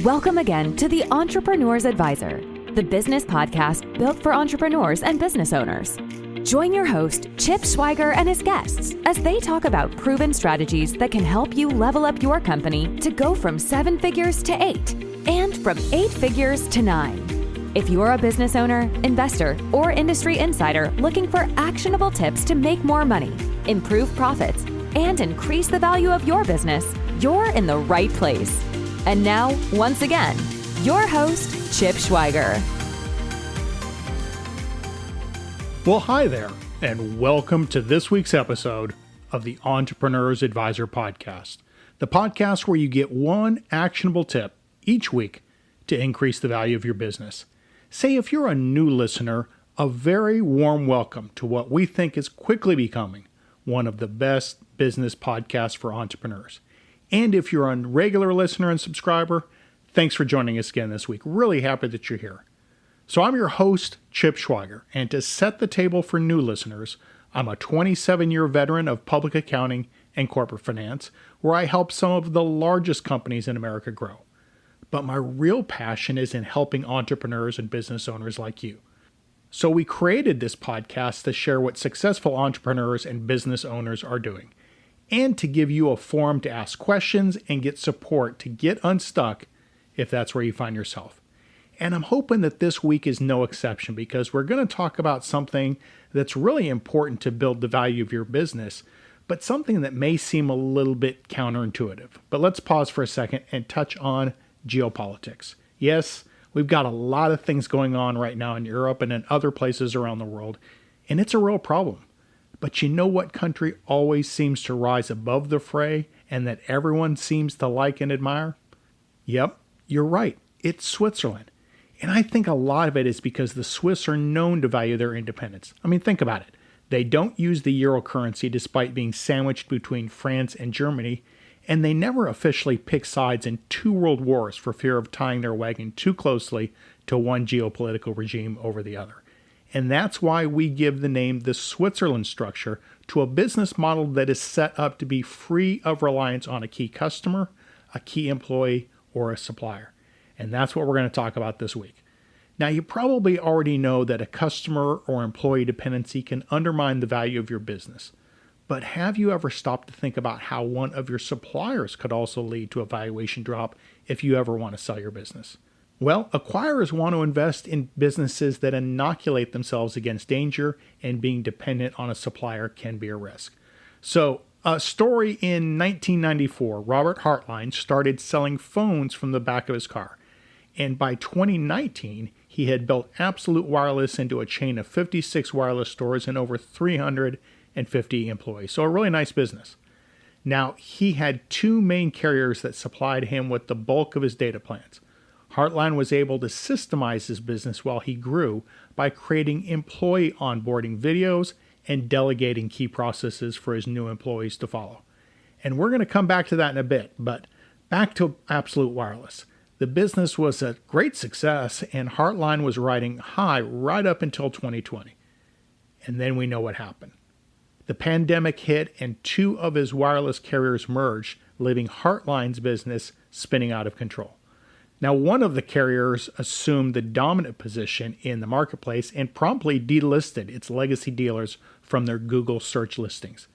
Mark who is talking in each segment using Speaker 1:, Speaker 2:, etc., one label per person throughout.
Speaker 1: Welcome again to the Entrepreneur's Advisor, the business podcast built for entrepreneurs and business owners. Join your host, Chip Schweiger, and his guests as they talk about proven strategies that can help you level up your company to go from 7 figures to 8 and from 8 figures to 9. If you're a business owner, investor, or industry insider looking for actionable tips to make more money, improve profits, and increase the value of your business, you're in the right place. And now, once again, your host, Chip Schweiger.
Speaker 2: Well, hi there, and welcome to this week's episode of the Entrepreneur's Advisor podcast, the podcast where you get one actionable tip each week to increase the value of your business. Say, if you're a new listener, a very warm welcome to what we think is quickly becoming one of the best business podcasts for entrepreneurs. And if you're a regular listener and subscriber, thanks for joining us again this week. Really happy that you're here. So I'm your host, Chip Schweiger, and to set the table for new listeners, I'm a 27-year veteran of public accounting and corporate finance, where I help some of the largest companies in America grow. But my real passion is in helping entrepreneurs and business owners like you. So we created this podcast to share what successful entrepreneurs and business owners are doing, and to give you a forum to ask questions and get support to get unstuck if that's where you find yourself. And I'm hoping that this week is no exception, because we're going to talk about something that's really important to build the value of your business, but something that may seem a little bit counterintuitive. But let's pause for a second and touch on geopolitics. Yes, we've got a lot of things going on right now in Europe and in other places around the world, and it's a real problem. But you know what country always seems to rise above the fray and that everyone seems to like and admire? Yep, you're right. It's Switzerland. And I think a lot of it is because the Swiss are known to value their independence. I mean, think about it. They don't use the euro currency despite being sandwiched between France and Germany, and they never officially pick sides in 2 world wars for fear of tying their wagon too closely to one geopolitical regime over the other. And that's why we give the name the Switzerland structure to a business model that is set up to be free of reliance on a key customer, a key employee, or a supplier. And that's what we're going to talk about this week. Now, you probably already know that a customer or employee dependency can undermine the value of your business. But have you ever stopped to think about how one of your suppliers could also lead to a valuation drop if you ever want to sell your business? Well, acquirers want to invest in businesses that inoculate themselves against danger, and being dependent on a supplier can be a risk. So, a story in 1994, Robert Hartline started selling phones from the back of his car. And by 2019, he had built Absolute Wireless into a chain of 56 wireless stores and over 350 employees. So a really nice business. Now, he had 2 main carriers that supplied him with the bulk of his data plans. Hartline was able to systemize his business while he grew by creating employee onboarding videos and delegating key processes for his new employees to follow. And we're going to come back to that in a bit, but back to Absolute Wireless. The business was a great success, and Hartline was riding high right up until 2020. And then we know what happened. The pandemic hit, and 2 of his wireless carriers merged, leaving Hartline's business spinning out of control. Now, one of the carriers assumed the dominant position in the marketplace and promptly delisted its legacy dealers from their Google search listings.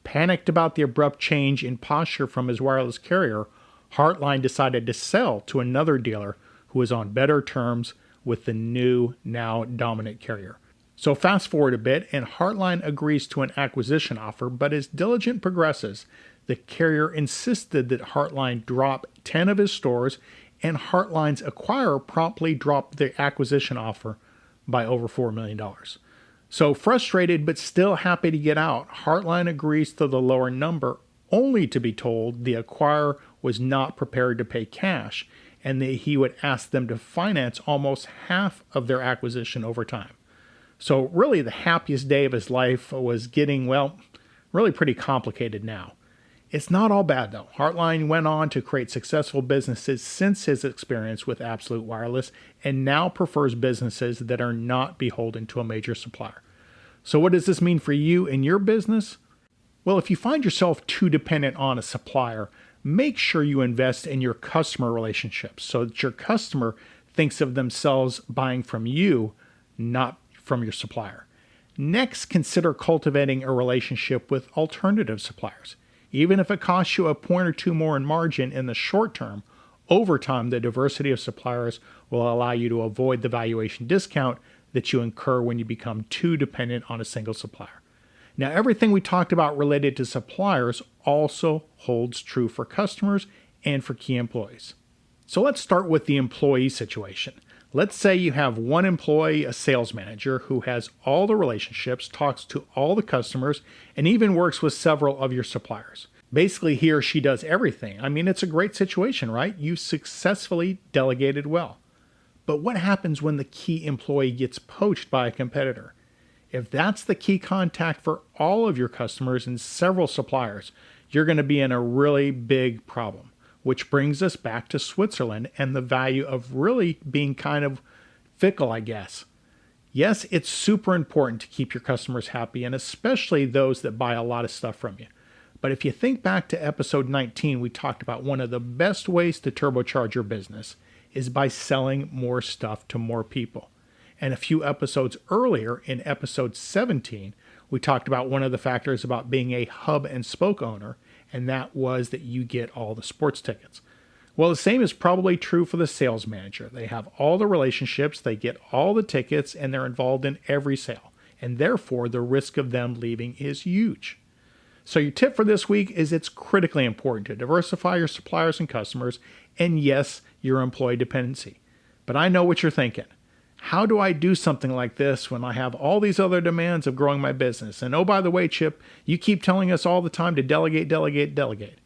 Speaker 2: Panicked about the abrupt change in posture from his wireless carrier, Hartline decided to sell to another dealer who was on better terms with the new, now dominant carrier. So fast forward a bit, and Hartline agrees to an acquisition offer, but as diligence progresses, the carrier insisted that Hartline drop 10 of his stores, and Hartline's acquirer promptly dropped the acquisition offer by over $4 million. So frustrated but still happy to get out, Hartline agrees to the lower number, only to be told the acquirer was not prepared to pay cash, and that he would ask them to finance almost half of their acquisition over time. So really the happiest day of his life was getting, really pretty complicated now. It's not all bad though. Hartline went on to create successful businesses since his experience with Absolute Wireless, and now prefers businesses that are not beholden to a major supplier. So what does this mean for you and your business? Well, if you find yourself too dependent on a supplier, make sure you invest in your customer relationships so that your customer thinks of themselves buying from you, not from your supplier. Next, consider cultivating a relationship with alternative suppliers. Even if it costs you a point or two more in margin in the short term, over time, the diversity of suppliers will allow you to avoid the valuation discount that you incur when you become too dependent on a single supplier. Now, everything we talked about related to suppliers also holds true for customers and for key employees. So let's start with the employee situation. Let's say you have one employee, a sales manager, who has all the relationships, talks to all the customers, and even works with several of your suppliers. Basically, he or she does everything. I mean, it's a great situation, right? You successfully delegated well. But what happens when the key employee gets poached by a competitor? If that's the key contact for all of your customers and several suppliers, you're going to be in a really big problem, which brings us back to Switzerland and the value of really being kind of fickle, I guess. Yes, it's super important to keep your customers happy, and especially those that buy a lot of stuff from you. But if you think back to episode 19, we talked about one of the best ways to turbocharge your business is by selling more stuff to more people. And a few episodes earlier, in episode 17, we talked about one of the factors about being a hub and spoke owner, and that was that you get all the sports tickets. Well, the same is probably true for the sales manager. They have all the relationships, they get all the tickets, and they're involved in every sale. And therefore, the risk of them leaving is huge. So your tip for this week is it's critically important to diversify your suppliers and customers, and yes, your employee dependency. But I know what you're thinking. How do I do something like this when I have all these other demands of growing my business? And oh, by the way, Chip, you keep telling us all the time to delegate, delegate, delegate.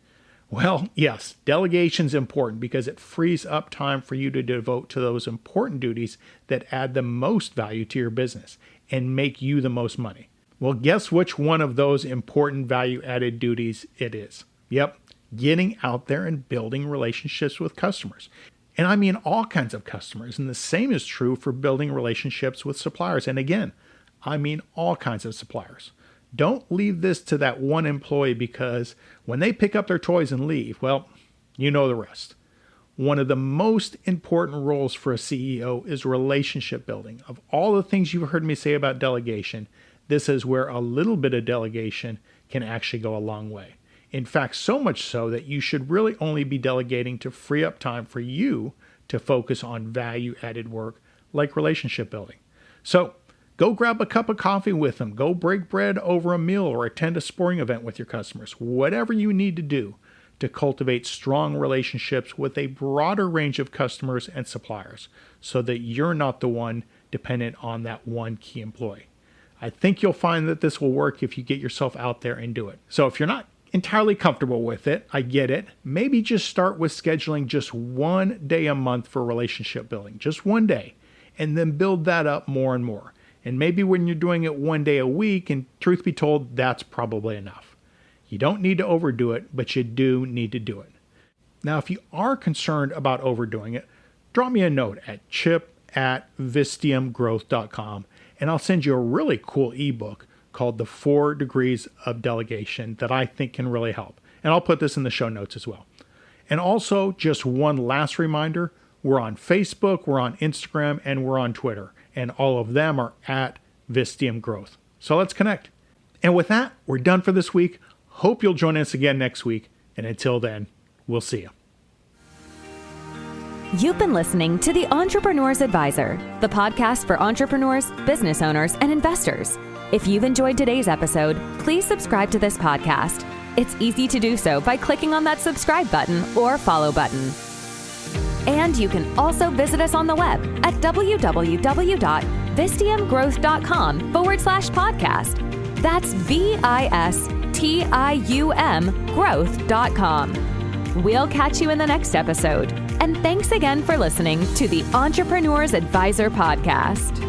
Speaker 2: Well, yes, delegation's important because it frees up time for you to devote to those important duties that add the most value to your business and make you the most money. Well, guess which one of those important value-added duties it is? Yep, getting out there and building relationships with customers. And I mean all kinds of customers, and the same is true for building relationships with suppliers. And again, I mean all kinds of suppliers. Don't leave this to that one employee because when they pick up their toys and leave, well, you know the rest. One of the most important roles for a CEO is relationship building. Of all the things you've heard me say about delegation, this is where a little bit of delegation can actually go a long way. In fact, so much so that you should really only be delegating to free up time for you to focus on value-added work like relationship building. So go grab a cup of coffee with them, go break bread over a meal, or attend a sporting event with your customers. Whatever you need to do to cultivate strong relationships with a broader range of customers and suppliers so that you're not the one dependent on that one key employee. I think you'll find that this will work if you get yourself out there and do it. So if you're not entirely comfortable with it, I get it. Maybe just start with scheduling just one day a month for relationship building, just one day, and then build that up more and more. And maybe when you're doing it one day a week, and truth be told, that's probably enough. You don't need to overdo it, but you do need to do it. Now, if you are concerned about overdoing it, drop me a note at chip@vistiumgrowth.com, and I'll send you a really cool ebook called The 4 Degrees of Delegation that I think can really help. And I'll put this in the show notes as well. And also, just one last reminder, we're on Facebook, we're on Instagram, and we're on Twitter. And all of them are at Vistium Growth. So let's connect. And with that, we're done for this week. Hope you'll join us again next week. And until then, we'll see you.
Speaker 1: You've been listening to The Entrepreneur's Advisor, the podcast for entrepreneurs, business owners, and investors. If you've enjoyed today's episode, please subscribe to this podcast. It's easy to do so by clicking on that subscribe button or follow button. And you can also visit us on the web at www.vistiumgrowth.com/podcast. That's VISTIUM growth.com. We'll catch you in the next episode. And thanks again for listening to the Entrepreneur's Advisor podcast.